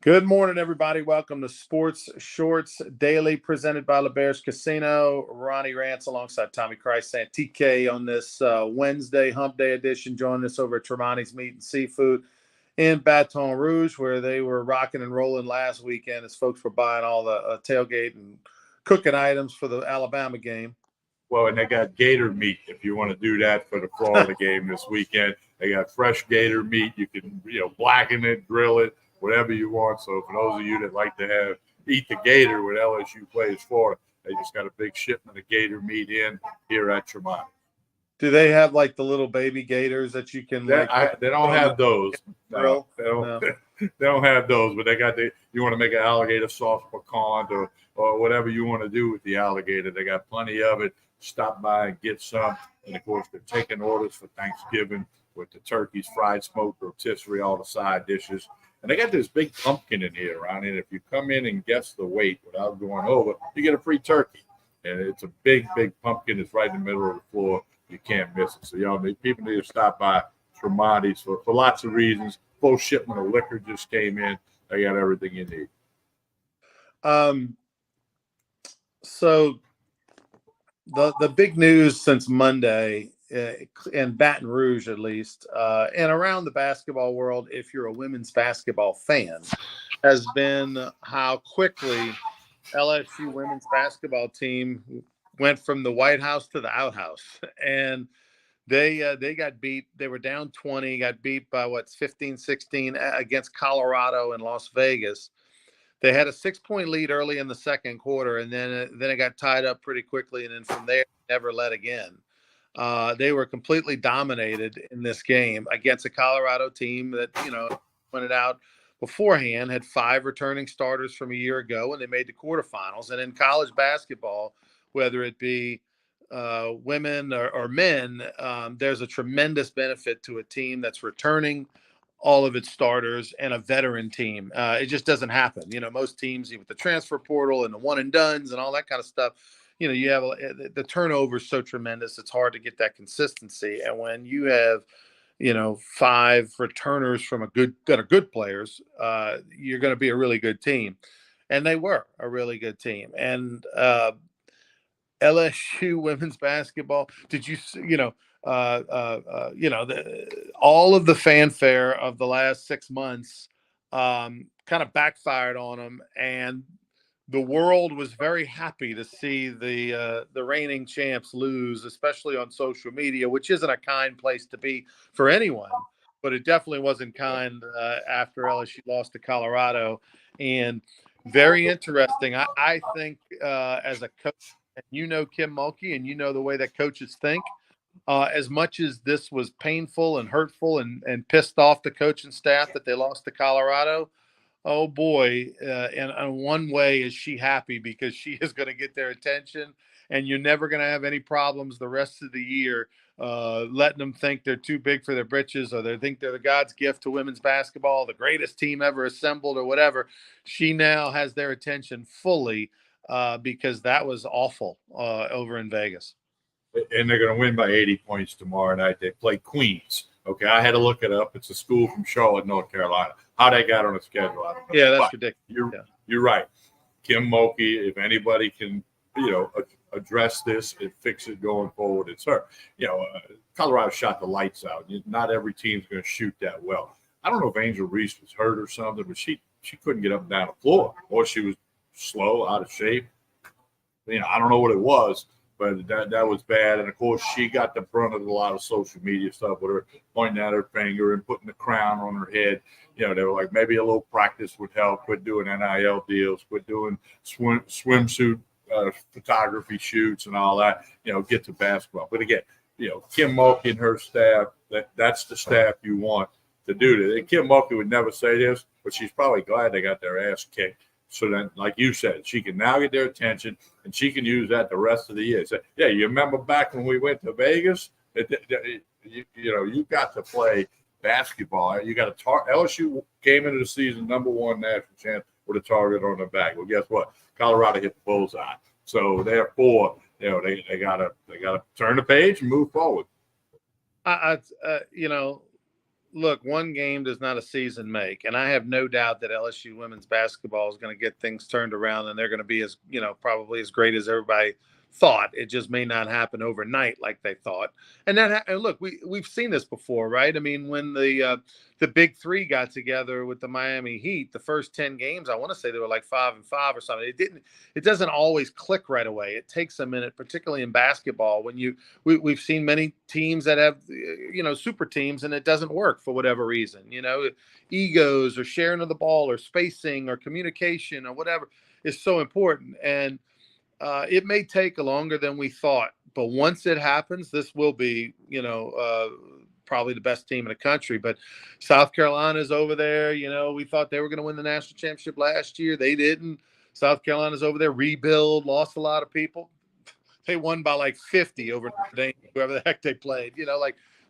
Good morning, everybody. Welcome to Sports Shorts Daily, presented by LeBear's Casino. Ronnie Rance alongside Tommy Christ and TK on this Wednesday Hump Day edition. Joining us over at Tremonti's Meat and Seafood in Baton Rouge, where they were rocking and rolling last weekend as folks were buying all the tailgate and cooking items for the Alabama game. Well, and they got gator meat if you want to do that for the Florida game this weekend. They got fresh gator meat. You can, blacken it, grill it, whatever you want. So for those of you that like to eat the gator when LSU plays Florida, they just got a big shipment of gator meat in here at Tremont. Do they have like the little baby gators that you can they don't have those. No, they don't have those, but they got you want to make an alligator sauce pecan or whatever you want to do with the alligator. They got plenty of it. Stop by and get some. And of course, they're taking orders for Thanksgiving with the turkeys, fried smoked rotisserie, all the side dishes. And they got this big pumpkin in here, Ronnie. And if you come in and guess the weight without going over, you get a free turkey. And it's a big, big pumpkin. It's right in the middle of the floor. You can't miss it. So, people need to stop by Tremonti's for lots of reasons. Full shipment of liquor just came in. They got everything you need. So the big news since Monday, in Baton Rouge at least, and around the basketball world, if you're a women's basketball fan, has been how quickly LSU women's basketball team went from the White House to the outhouse. And they got beat. They were down 20, got beat by 15-16 against Colorado in Las Vegas. They had a 6-point lead early in the second quarter, and then it got tied up pretty quickly. And then from there, never led again. They were completely dominated in this game against a Colorado team that, pointed out beforehand, had 5 returning starters from a year ago, and they made the quarterfinals. And in college basketball, whether it be women or men, there's a tremendous benefit to a team that's returning all of its starters and a veteran team. It just doesn't happen. Most teams with the transfer portal and the one and dones and all that kind of stuff, you have the turnover is so tremendous. It's hard to get that consistency. And when you have, 5 returners from good players, you're going to be a really good team. And they were a really good team. And LSU women's basketball, did you, all of the fanfare of the last 6 months kind of backfired on them, and the world was very happy to see the reigning champs lose, especially on social media, which isn't a kind place to be for anyone, but it definitely wasn't kind after LSU lost to Colorado. And very interesting. I think as a coach, and Kim Mulkey, and the way that coaches think, as much as this was painful and hurtful and pissed off the coaching staff that they lost to Colorado, oh boy, and one way is she happy because she is going to get their attention, and you're never going to have any problems the rest of the year letting them think they're too big for their britches, or they think they're the God's gift to women's basketball, the greatest team ever assembled or whatever. She now has their attention fully because that was awful over in Vegas. And they're going to win by 80 points tomorrow night. They play Queens. Okay, I had to look it up. It's a school from Charlotte, North Carolina. How they got on the schedule, I don't know. Yeah, that's ridiculous. You're right. Kim Mulkey, if anybody can, address this and fix it going forward, it's her. Colorado shot the lights out. Not every team's going to shoot that well. I don't know if Angel Reese was hurt or something, but she couldn't get up and down the floor, or she was slow, out of shape. I don't know what it was, but that was bad. And, of course, she got the brunt of a lot of social media stuff with her pointing at her finger and putting the crown on her head. They were like, maybe a little practice would help. Quit doing NIL deals. Quit doing swimsuit photography shoots and all that. Get to basketball. But, again, Kim Mulkey and her staff, that's the staff you want to do this. And Kim Mulkey would never say this, but she's probably glad they got their ass kicked. So then, like you said, she can now get their attention, and she can use that the rest of the year. Say, yeah, you remember back when we went to Vegas? You got to play basketball. You got to LSU came into the season #1 national champ with a target on their back. Well, guess what? Colorado hit the bullseye. So therefore, they gotta turn the page and move forward. look, one game does not a season make, and I have no doubt that LSU women's basketball is going to get things turned around, and they're going to be as probably as great as everybody thought. It just may not happen overnight like they thought. And look, we've seen this before, right? I mean, when the big three got together with the Miami Heat, the first 10 games, I want to say they were like 5-5 or something. It doesn't always click right away. It takes a minute, particularly in basketball, when we've seen many teams that have super teams, and it doesn't work for whatever reason, egos or sharing of the ball or spacing or communication or whatever is so important. And it may take longer than we thought, but once it happens, this will be, probably the best team in the country. But South Carolina's over there. We thought they were going to win the national championship last year. They didn't. South Carolina's over there, rebuild, lost a lot of people. They won by like 50 over Notre Dame, whoever the heck they played.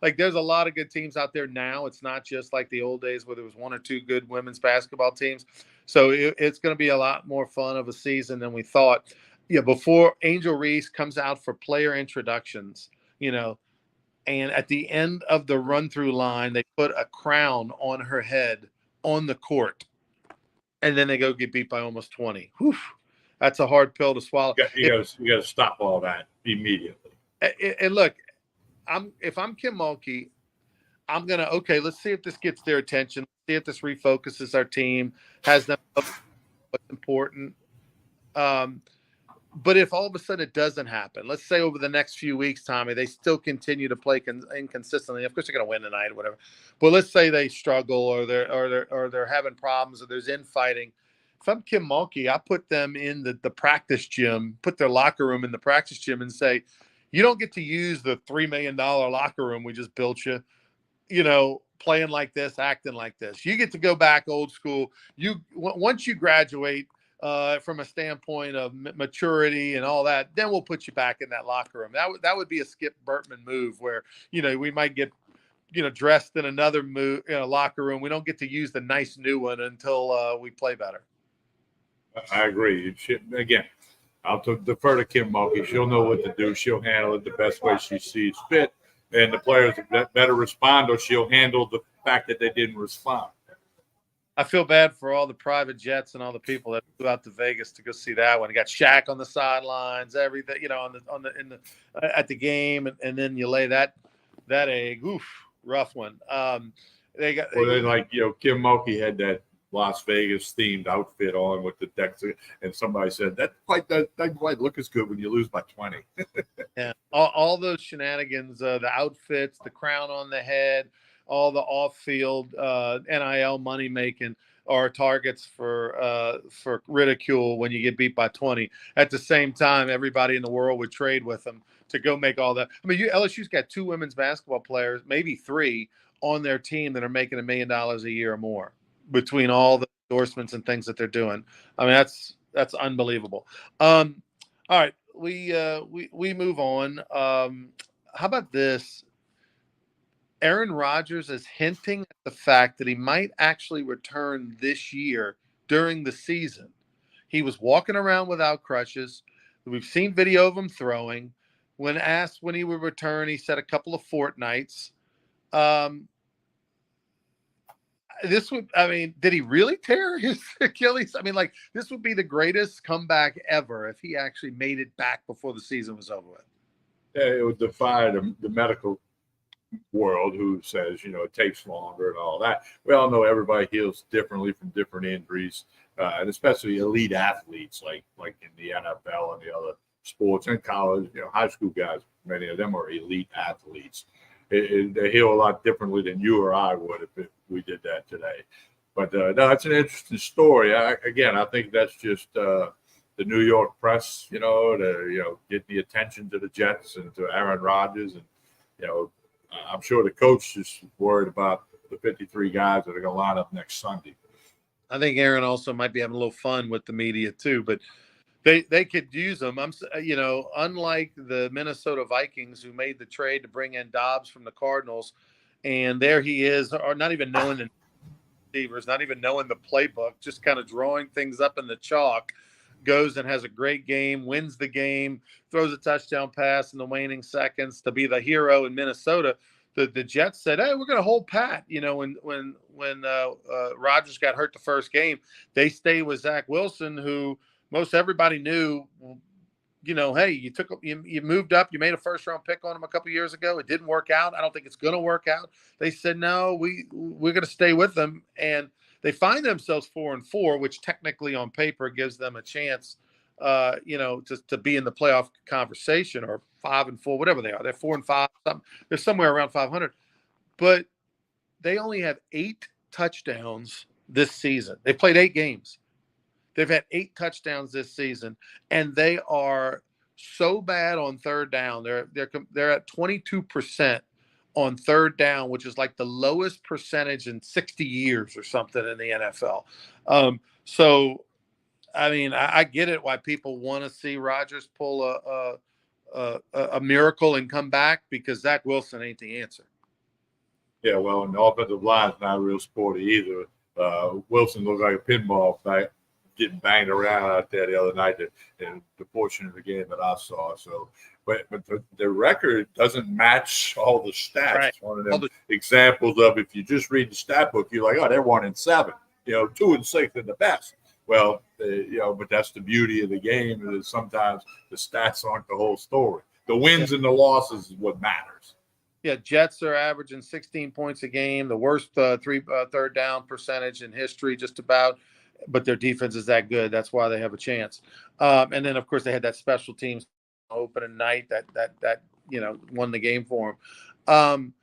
Like there's a lot of good teams out there now. It's not just like the old days where there was one or two good women's basketball teams. So it's going to be a lot more fun of a season than we thought. Yeah, before Angel Reese comes out for player introductions, and at the end of the run through line, they put a crown on her head on the court, and then they go get beat by almost 20. Whew, that's a hard pill to swallow. You got to stop all that immediately. And look, if I'm Kim Mulkey, I'm gonna let's see if this gets their attention. See if this refocuses our team, has them what's important. But if all of a sudden it doesn't happen, let's say over the next few weeks, Tommy, they still continue to play inconsistently. Of course, they're going to win tonight or whatever. But let's say they struggle, or they're having problems, or there's infighting. If I'm Kim Mulkey, I put them in the practice gym, put their locker room in the practice gym, and say, you don't get to use the $3 million locker room we just built you. Playing like this, acting like this. You get to go back old school. Once you graduate from a standpoint of maturity and all that, then we'll put you back in that locker room. That would be a Skip Bertman move where, we might get, dressed in another locker room. We don't get to use the nice new one until we play better. I agree. Again, I'll defer to Kim Mulkey. She'll know what to do. She'll handle it the best way she sees fit. And the players better respond, or she'll handle the fact that they didn't respond. I feel bad for all the private jets and all the people that flew out to Vegas to go see that one. You got Shaq on the sidelines, everything, at the game, and then you lay that egg. Oof, rough one. Kim Mulkey had that Las Vegas themed outfit on with the decks, and somebody said that doesn't quite look as good when you lose by 20. Yeah, all those shenanigans, the outfits, the crown on the head, all the off-field NIL money making are targets for ridicule when you get beat by 20. At the same time, everybody in the world would trade with them to go make all that. I mean, LSU's got 2 women's basketball players, maybe 3, on their team that are making $1 million a year or more between all the endorsements and things that they're doing. I mean, that's unbelievable. All right, we move on. How about this? Aaron Rodgers is hinting at the fact that he might actually return this year during the season. He was walking around without crutches. We've seen video of him throwing. When asked when he would return, he said a couple of fortnights. Did he really tear his Achilles? I mean, like, this would be the greatest comeback ever if he actually made it back before the season was over with. Yeah, it would defy the medical world who says, it takes longer and all that. We all know everybody heals differently from different injuries, and especially elite athletes like in the NFL and the other sports and college, high school guys, many of them are elite athletes. They heal a lot differently than you or I would if we did that today. But no, it's an interesting story. I think that's just the New York press, to get the attention to the Jets and to Aaron Rodgers. And, I'm sure the coach is worried about the 53 guys that are going to line up next Sunday. I think Aaron also might be having a little fun with the media too, but they could use them. Unlike the Minnesota Vikings who made the trade to bring in Dobbs from the Cardinals, and there he is, or not even knowing the receivers, not even knowing the playbook, just kind of drawing things up in the chalk, goes and has a great game, wins the game, throws a touchdown pass in the waning seconds to be the hero in Minnesota. the Jets said, "Hey, we're going to hold pat." When Rodgers got hurt the first game, they stayed with Zach Wilson, who most everybody knew. Hey, you moved up, you made a first round pick on him a couple years ago. It didn't work out. I don't think it's going to work out. They said, no, we're going to stay with them, and they find themselves 4-4, which technically on paper gives them a chance, to be in the playoff conversation, or 5-4, whatever they are. They're 4-5. They're somewhere around 500, but they only have 8 touchdowns this season. They played 8 games. They've had 8 touchdowns this season, and they are so bad on third down. They're at 22% on third down, which is like the lowest percentage in 60 years or something in the NFL. So, I mean, I get it why people want to see Rodgers pull a miracle and come back, because Zach Wilson ain't the answer. Yeah, well, and the offensive line's not real sporty either. Wilson looked like a pinball fight, getting banged around out there the other night in the portion of the game that I saw. So, but the record doesn't match all the stats. Right. It's one of them examples of, if you just read the stat book, you're like, oh, they're 1-7, 2-6 in the best. Well, but that's the beauty of the game, is sometimes the stats aren't the whole story. The wins and the losses is what matters. Yeah, Jets are averaging 16 points a game, the worst third down percentage in history, just about. But their defense is that good. That's why they have a chance. And then, of course, they had that special teams opening night that won the game for them.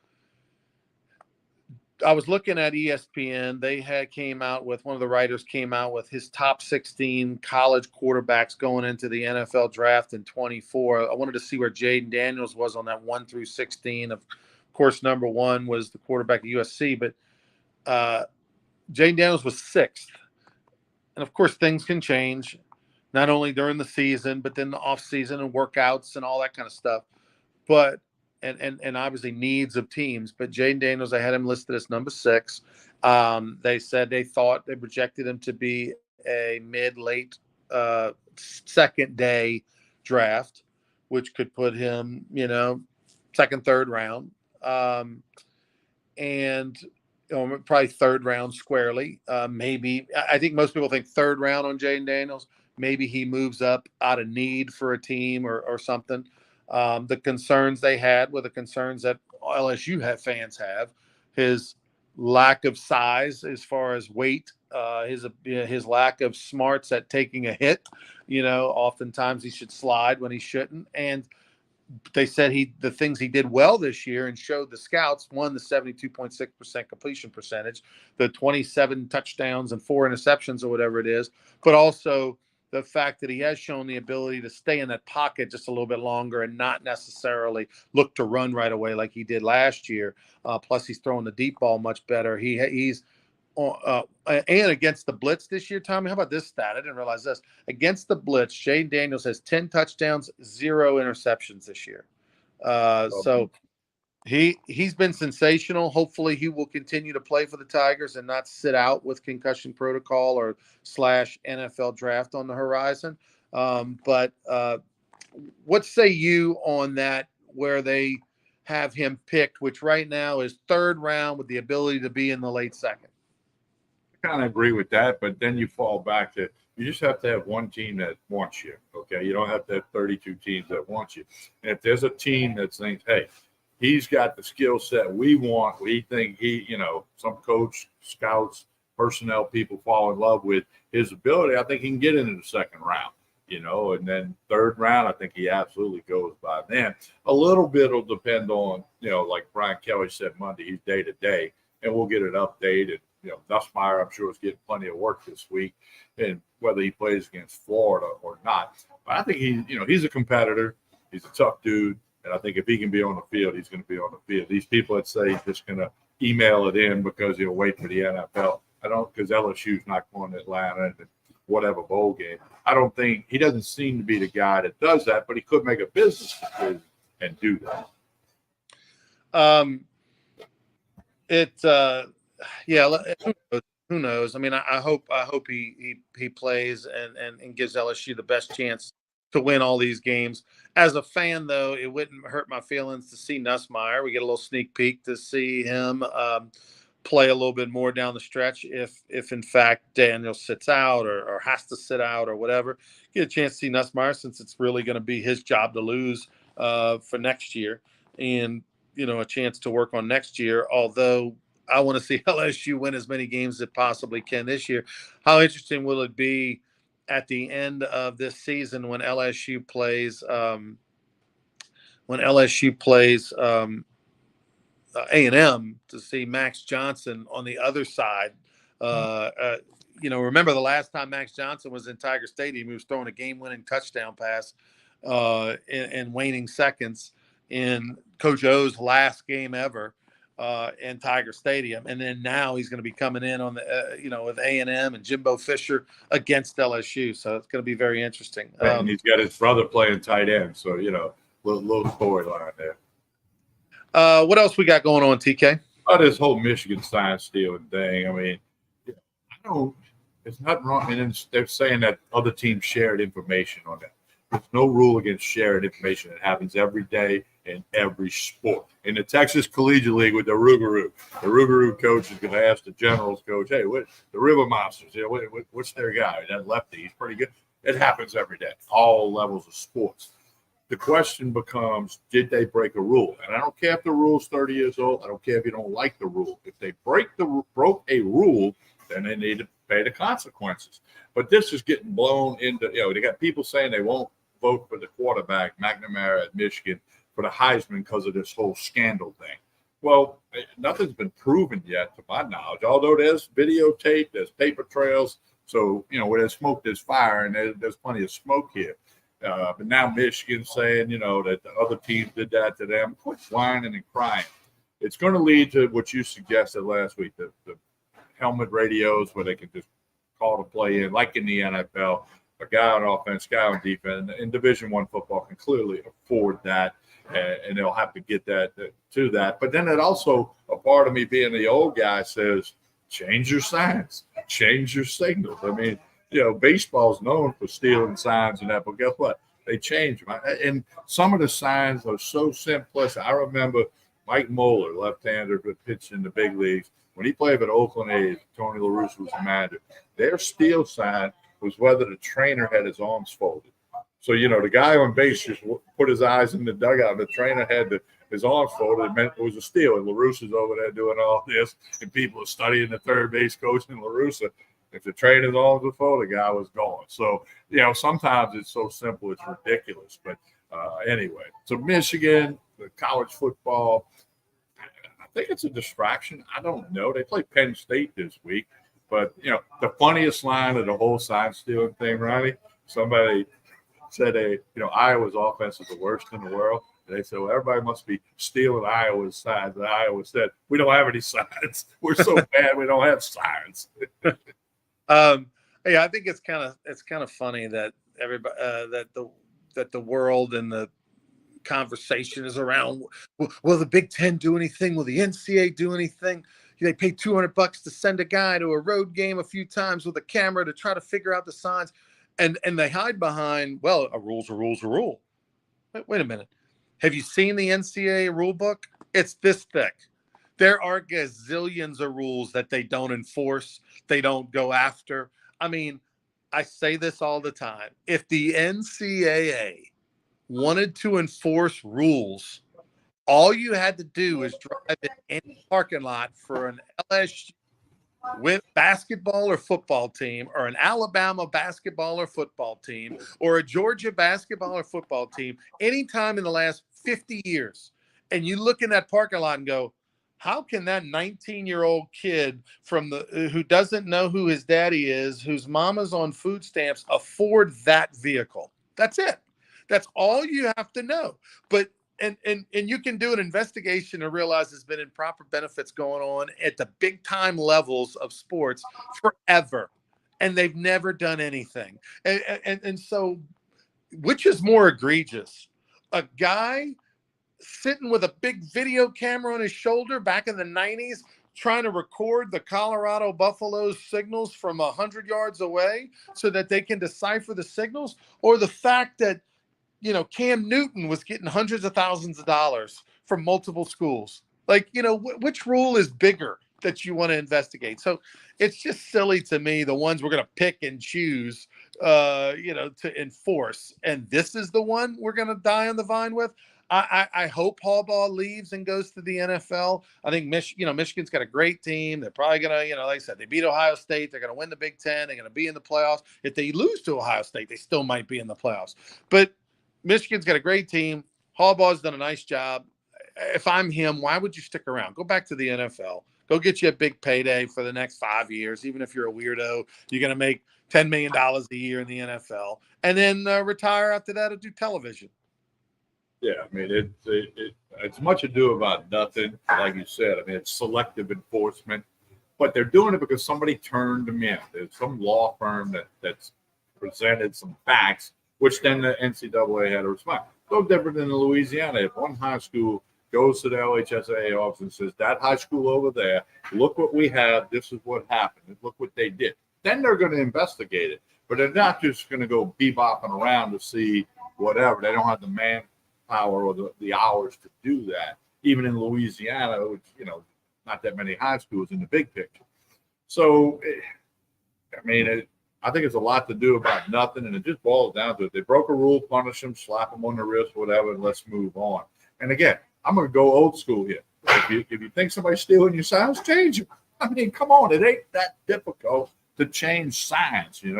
I was looking at ESPN. They one of the writers came out with his top 16 college quarterbacks going into the NFL draft in 24. I wanted to see where Jaden Daniels was on that 1 through 16. Of course, number 1 was the quarterback at USC, but Jaden Daniels was 6th. And of course, things can change, not only during the season, but then the off season and workouts and all that kind of stuff. But and obviously needs of teams. But Jaden Daniels, I had him listed as number 6. They said they projected him to be a mid-late second day draft, which could put him, second, third round. And probably third round squarely. Maybe, I think most people think third round on Jaden Daniels. Maybe he moves up out of need for a team or something. The concerns they had were the concerns that LSU fans have: his lack of size as far as weight, his lack of smarts at taking a hit. Oftentimes he should slide when he shouldn't, and they said the things he did well this year and showed the scouts: one, the 72.6% completion percentage, the 27 touchdowns and 4 interceptions or whatever it is, but also the fact that he has shown the ability to stay in that pocket just a little bit longer and not necessarily look to run right away like he did last year. Plus, he's throwing the deep ball much better. He's and against the blitz this year, Tommy, how about this stat? I didn't realize this. Against the blitz, Jaden Daniels has 10 touchdowns, 0 interceptions this year. So he's been sensational. Hopefully he will continue to play for the Tigers and not sit out with concussion protocol or / NFL draft on the horizon. But what say you on that, where they have him picked, which right now is third round with the ability to be in the late second? Kind of agree with that, but then you fall back to, you just have to have one team that wants you. Okay, you don't have to have 32 teams that want you. And if there's a team that thinks, hey, he's got the skill set we want, we think some coach, scouts, personnel people fall in love with his ability, I think he can get into the second round. And then third round, I think he absolutely goes by then. A little bit will depend on, like Brian Kelly said Monday, he's day to day, and we'll get an update. And Nussmeier, I'm sure, is getting plenty of work this week, and whether he plays against Florida or not. But I think he's a competitor. He's a tough dude, and I think if he can be on the field, he's going to be on the field. These people that say he's just going to email it in because he'll wait for the NFL, I don't, because LSU's not going to Atlanta and whatever bowl game. I don't think he doesn't seem to be the guy that does that, but he could make a business decision and do that. Who knows? I mean, I hope he plays and gives LSU the best chance to win all these games. As a fan, though, it wouldn't hurt my feelings to see Nussmeier. We get a little sneak peek to see him play a little bit more down the stretch if in fact Daniel sits out or has to sit out or whatever. Get a chance to see Nussmeier since it's really going to be his job to lose for next year, and a chance to work on next year. Although I want to see LSU win as many games as it possibly can this year. How interesting will it be at the end of this season when LSU plays A&M to see Max Johnson on the other side. Remember the last time Max Johnson was in Tiger Stadium, he was throwing a game-winning touchdown pass in waning seconds in Coach O's last game ever in Tiger Stadium, and then now he's going to be coming in on the with A&M and Jimbo Fisher against LSU, so it's going to be very interesting. And he's got his brother playing tight end, so little storyline there. What else we got going on, TK? This whole Michigan sign stealing thing. I mean, I don't. It's not wrong. And they're saying that other teams shared information on that. There's no rule against sharing information. It happens every day in every sport. In the Texas Collegiate League with the Rougarou coach is going to ask the Generals coach, "Hey, what the River Monsters? What's their guy? That lefty, he's pretty good." It happens every day, all levels of sports. The question becomes, did they break a rule? And I don't care if the rule's 30 years old. I don't care if you don't like the rule. If they broke a rule, then they need to pay the consequences. But this is getting blown into, they got people saying they won't vote for the quarterback, McNamara at Michigan, for the Heisman because of this whole scandal thing. Well, nothing's been proven yet, to my knowledge, although there's videotape, there's paper trails. So, where there's smoke, there's fire, and there's plenty of smoke here. But now Michigan's saying, that the other teams did that to them. Quit whining and crying. It's going to lead to what you suggested last week, the helmet radios where they can just call the play in, like in the NFL. A guy on offense, guy on defense. And Division I football can clearly afford that, and they'll have to get that to that. But then it also, a part of me being the old guy says, change your signs, change your signals. I mean, baseball's known for stealing signs and that, but guess what? They change them. And some of the signs are so simplistic. I remember Mike Moeller, left-hander, who pitched in the big leagues. When he played for the Oakland A's, Tony La Russa was the manager. Their steal sign was whether the trainer had his arms folded. So, the guy on base just put his eyes in the dugout. The trainer had his arms folded. It meant it was a steal. And La Russa's over there doing all this, and people are studying the third base coach and La Russa. If the trainer's arms were folded, the guy was gone. So, sometimes it's so simple, it's ridiculous. But anyway, so Michigan, the college football, I think it's a distraction. I don't know. They play Penn State this week. But, the funniest line of the whole sign stealing thing, Ronnie, somebody said, Iowa's offense is the worst in the world. And they said, well, everybody must be stealing Iowa's signs. And Iowa said, we don't have any signs. We're so bad we don't have signs. I think it's kind of funny that everybody that the world and the conversation is around. Will the Big Ten do anything? Will the NCAA do anything? They pay $200 to send a guy to a road game a few times with a camera to try to figure out the signs, and they hide behind, well, a rule's a rule. Wait a minute. Have you seen the NCAA rule book? It's this thick. There are gazillions of rules that they don't enforce, they don't go after. I mean, I say this all the time. If the NCAA wanted to enforce rules, all you had to do is drive in any parking lot for an LSU with basketball or football team, or an Alabama basketball or football team, or a Georgia basketball or football team, anytime in the last 50 years, and you look in that parking lot and go, how can that 19-year-old kid who doesn't know who his daddy is, whose mama's on food stamps, afford that vehicle? That's it. That's all you have to know. But and you can do an investigation and realize there's been improper benefits going on at the big time levels of sports forever, and they've never done anything. And so, which is more egregious? A guy sitting with a big video camera on his shoulder back in the 90s trying to record the Colorado Buffaloes signals from 100 yards away so that they can decipher the signals, or the fact that, Cam Newton was getting hundreds of thousands of dollars from multiple schools? Like, which rule is bigger that you want to investigate? So it's just silly to me, the ones we're going to pick and choose, to enforce. And this is the one we're going to die on the vine with. I hope Harbaugh leaves and goes to the NFL. I think Michigan's got a great team. They're probably gonna, like I said, they beat Ohio State. They're gonna win the Big Ten. They're gonna be in the playoffs. If they lose to Ohio State, they still might be in the playoffs. But Michigan's got a great team. Harbaugh's done a nice job. If I'm him, why would you stick around? Go back to the NFL. Go get you a big payday for the next 5 years. Even if you're a weirdo, you're gonna make $10 million a year in the NFL, and then retire after that and do television. Yeah, I mean, it's much ado about nothing. Like you said, I mean, it's selective enforcement, but they're doing it because somebody turned them in. There's some law firm that's presented some facts, which then the NCAA had to respond. No different than in Louisiana. If one high school goes to the LHSAA office and says, that high school over there, look what we have, this is what happened, look what they did, then they're going to investigate it. But they're not just going to go bebopping around to see whatever. They don't have the manpower or the hours to do that, even in Louisiana, which, not that many high schools in the big picture. So, I mean, I think it's a lot to do about nothing, and it just boils down to it. They broke a rule, punish them, slap them on the wrist, whatever, and let's move on. And again, I'm going to go old school here. If you think somebody's stealing your signs, change them. I mean, come on, it ain't that difficult to change signs, And,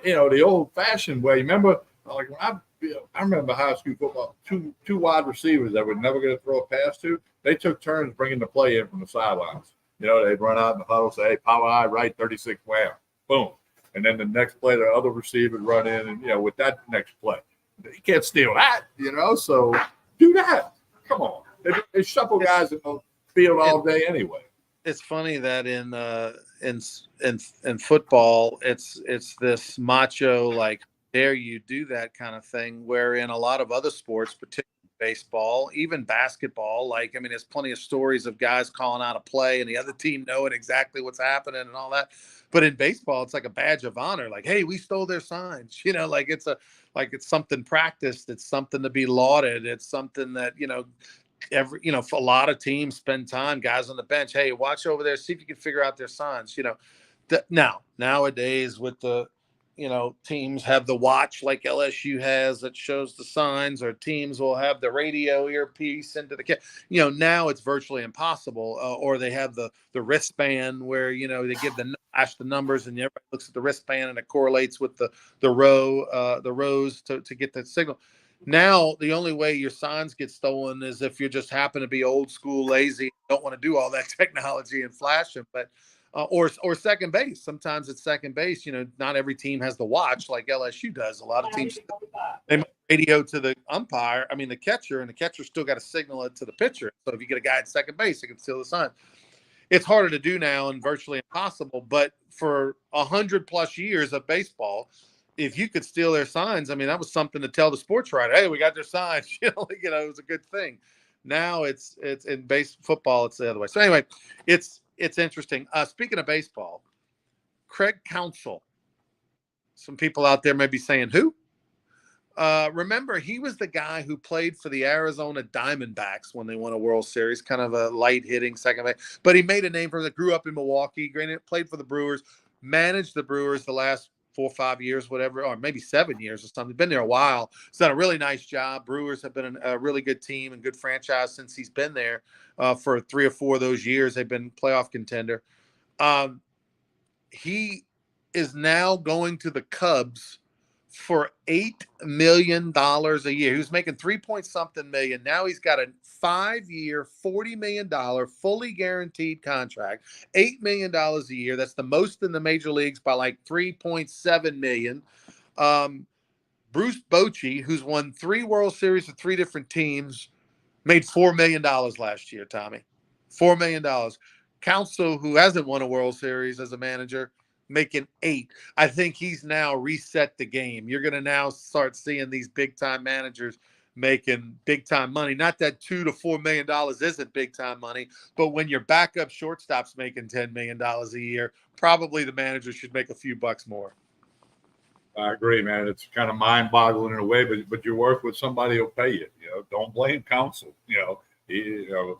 the old-fashioned way. Remember, like when I remember high school football, two wide receivers that were never going to throw a pass to, they took turns bringing the play in from the sidelines. They'd run out in the huddle, say, hey, power eye right, 36 wham, boom. And then the next play, the other receiver would run in, and, with that next play. You can't steal that, so do that. Come on. They shuffle guys in the field all day anyway. It's funny that in football, it's this macho, like, dare you do that kind of thing, where in a lot of other sports, particularly baseball, even basketball, like, I mean, there's plenty of stories of guys calling out a play and the other team knowing exactly what's happening and all that. But in baseball, it's like a badge of honor. Like, hey, we stole their signs, like it's something practiced. It's something to be lauded. It's something that, for a lot of teams spend time, guys on the bench. Hey, watch over there, see if you can figure out their signs. Nowadays with the, teams have the watch like LSU has that shows the signs, or teams will have the radio earpiece into the now it's virtually impossible. Or they have the wristband where, they give the numbers, and everybody looks at the wristband and it correlates with the rows to get that signal. Now, the only way your signs get stolen is if you just happen to be old school, lazy, don't want to do all that technology and flash them. But or second base. Sometimes it's second base. Not every team has the watch like LSU does. A lot of teams, they might radio to the umpire, the catcher, and the catcher still got to signal it to the pitcher. So if you get a guy at second base, he can steal the sign. It's harder to do now and virtually impossible. But for 100+ years of baseball, if you could steal their signs, that was something to tell the sports writer, hey, we got their signs. It was a good thing. Now it's in football, it's the other way. So anyway, it's interesting. Speaking of baseball, Craig Counsell. Some people out there may be saying, who? Remember, he was the guy who played for the Arizona Diamondbacks when they won a World Series, kind of a light hitting second base. But he made a name for him. Grew up in Milwaukee, played for the Brewers, managed the Brewers the last 4 or 5 years, whatever, or maybe 7 years or something. Been there a while. He's done a really nice job. Brewers have been a really good team and good franchise since he's been there. For 3 or 4 of those years, they've been playoff contender. He is now going to the Cubs for $8 million a year. He was making 3-point-something million. Now he's got a 5-year, $40 million fully guaranteed contract, $8 million a year. That's the most in the major leagues by like 3.7 million. Bruce Bochy, who's won 3 World Series with 3 different teams, made $4 million last year, Tommy. $4 million. Counsell, who hasn't won a World Series as a manager, making 8. I think he's now reset the game. You're going to now start seeing these big time managers making big time money. Not that $2 to $4 million isn't big time money, but when your backup shortstop's making $10 million a year, probably the manager should make a few bucks more. I agree, man. It's kind of mind-boggling in a way, but you work with somebody who'll pay you. Don't blame counsel. If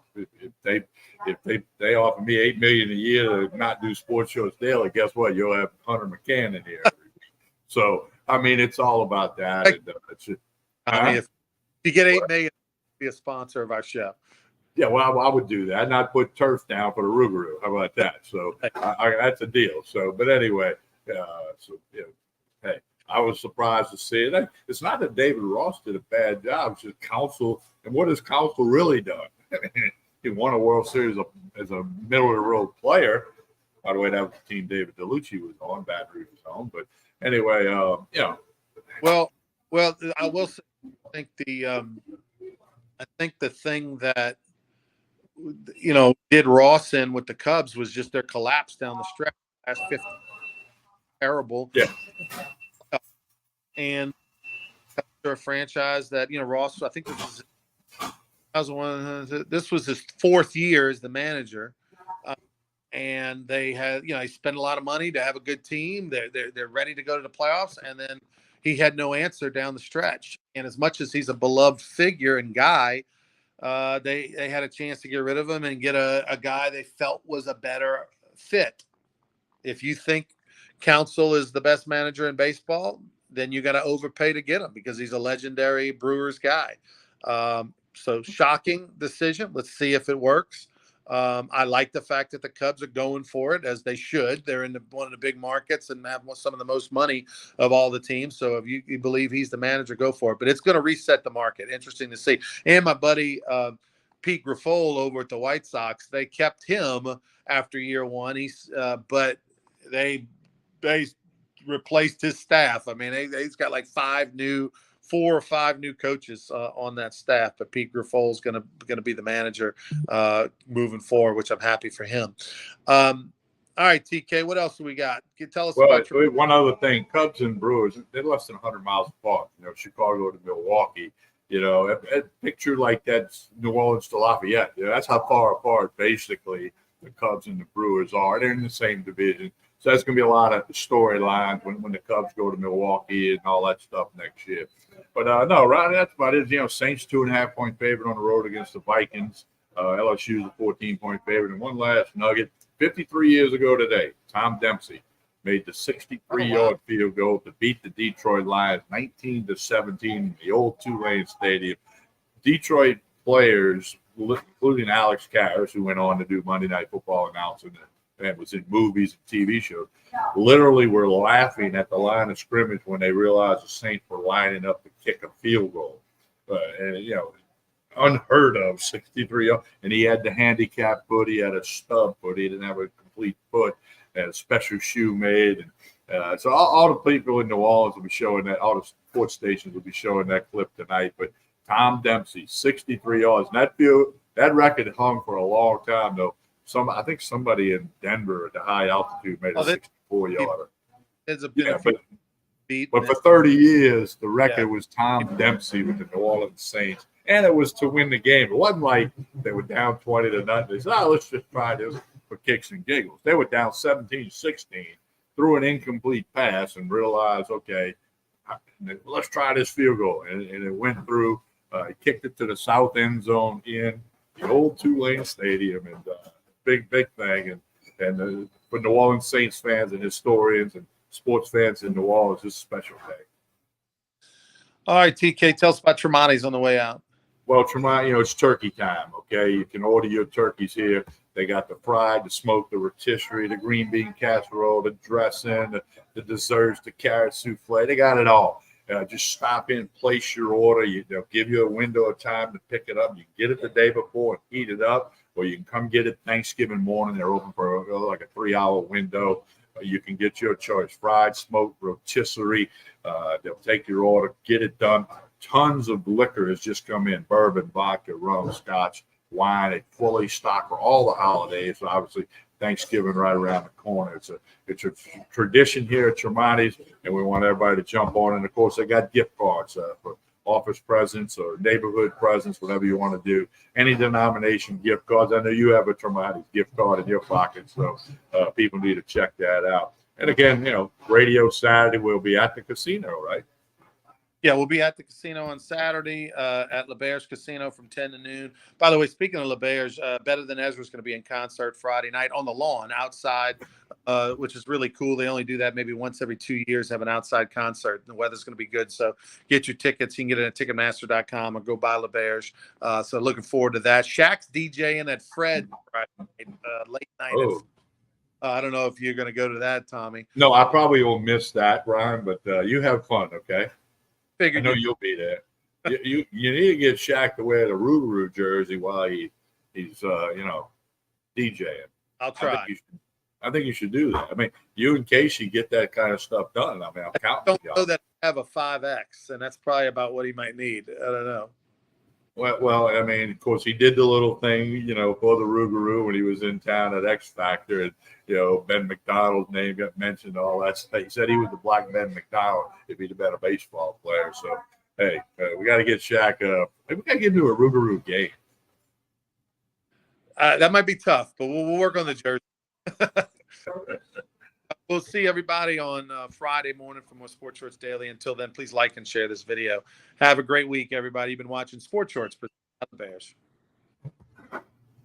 they offer me $8 million a year to not do sports shows daily, guess what? You'll have Hunter McCann in here every week. So I mean, it's all about that. I mean, if you get $8 million, be a sponsor of our show. Yeah, well, I would do that, and I'd put turf down for the Rougarou. How about that? So that's a deal. So, but anyway, hey, I was surprised to see it. It's not that David Ross did a bad job. It's just counsel. And what has counsel really done? He won a World Series as a middle-of-the-road player. By the way, that was the team David DeLucci was on, Baton Rouge was on. But anyway, Well, I will say, I think the thing that did Ross in with the Cubs was just their collapse down the stretch. Last 50, terrible. Yeah. And a franchise that Ross, I think this was his fourth year as the manager, and they had he spent a lot of money to have a good team. They're ready to go to the playoffs, and then he had no answer down the stretch. And as much as he's a beloved figure and guy, they had a chance to get rid of him and get a guy they felt was a better fit. If you think Counsell is the best manager in baseball, then you got to overpay to get him because he's a legendary Brewers guy. So shocking decision. Let's see if it works. I like the fact that the Cubs are going for it as they should. They're in one of the big markets and have some of the most money of all the teams. So if you believe he's the manager, go for it. But it's going to reset the market. Interesting to see. And my buddy Pete Grifol over at the White Sox, they kept him after year one. But they replaced his staff. I mean, he's got like 4 or 5 new coaches on that staff, but Pete Grifol is going to be the manager moving forward, which I'm happy for him. All right, TK, what else do we got? Tell us about one other thing. Cubs and Brewers, they're less than 100 miles apart. Chicago to Milwaukee. A picture like that's New Orleans to Lafayette. That's how far apart basically the Cubs and the Brewers are. They're in the same division. So that's going to be a lot of storylines when the Cubs go to Milwaukee and all that stuff next year. But no, Ronnie, that's about it. Saints 2.5-point favorite on the road against the Vikings. LSU is a 14-point favorite. And one last nugget: 53 years ago today, Tom Dempsey made the 63-yard field goal to beat the Detroit Lions 19-17 in the old Tulane Stadium. Detroit players, including Alex Karras, who went on to do Monday Night Football announcing and was in movies and TV shows, literally were laughing at the line of scrimmage when they realized the Saints were lining up to kick a field goal. Unheard of, 63. And he had the handicap foot. He had a stub foot. He didn't have a complete foot. Had a special shoe made. And so all the people in New Orleans will be showing that. All the sports stations will be showing that clip tonight. But Tom Dempsey, 63 yards. And that record hung for a long time, though. I think somebody in Denver at the high altitude made a 64-yarder. But for 30 years, the record was Tom Dempsey with the New Orleans Saints, and it was to win the game. It wasn't like they were down 20-0. They said, let's just try this for kicks and giggles. They were down 17-16, threw an incomplete pass, and realized, okay, let's try this field goal. And it went through. He kicked it to the south end zone in the old Tulane Stadium, and big thing, and for New Orleans Saints fans and historians and sports fans in New Orleans, it's a special day. All right, TK, tell us about Tremonti's on the way out. Well, Tremonti, it's turkey time. Okay, you can order your turkeys here. They got the fried, the smoked, the rotisserie, the green bean casserole, the dressing, the desserts, the carrot souffle. They got it all. Just stop in, place your order. They'll give you a window of time to pick it up. You can get it the day before and heat it up, or you can come get it Thanksgiving morning. They're open for like a 3-hour window. You can get your choice: fried, smoked, rotisserie. They'll take your order, get it done. Tons of liquor has just come in: bourbon, vodka, rum, scotch, wine. They fully stock for all the holidays. So obviously, Thanksgiving right around the corner. It's a tradition here at Tremonti's, and we want everybody to jump on. And of course, they got gift cards for office presence or neighborhood presence, whatever you want to do. Any denomination gift cards. I know you have a traumatic gift card in your pocket, so people need to check that out. And again, radio Saturday will be at the casino, right? Yeah, we'll be at the casino on Saturday at LeBear's Casino from 10 to noon. By the way, speaking of LeBear's, Better Than Ezra is going to be in concert Friday night on the lawn outside, which is really cool. They only do that maybe once every 2 years, have an outside concert. The weather's going to be good. So get your tickets. You can get it at Ticketmaster.com or go buy LeBear's. So looking forward to that. Shaq's DJing at Fred Friday night, late night. Oh. I don't know if you're going to go to that, Tommy. No, I probably will miss that, Ryan, but you have fun, okay? I know you'll be there. You need to get Shaq to wear the Rougarou jersey while he's DJing. I'll try. I think you should do that. I mean, you and Casey get that kind of stuff done. I mean, I'm counting. I don't know that I have a 5X, and that's probably about what he might need. I don't know. Well, I mean, of course, he did the little thing, for the Rougarou when he was in town at X Factor, and Ben McDonald's name got mentioned, all that stuff. He said he was the Black Ben McDonald if he'd been a baseball player. So, hey, we got to get Shaq. We got to get into a Rougarou game. That might be tough, but we'll work on the jersey. We'll see everybody on Friday morning from Sports Shorts Daily. Until then, please like and share this video. Have a great week, everybody. You've been watching Sports Shorts for the Bears.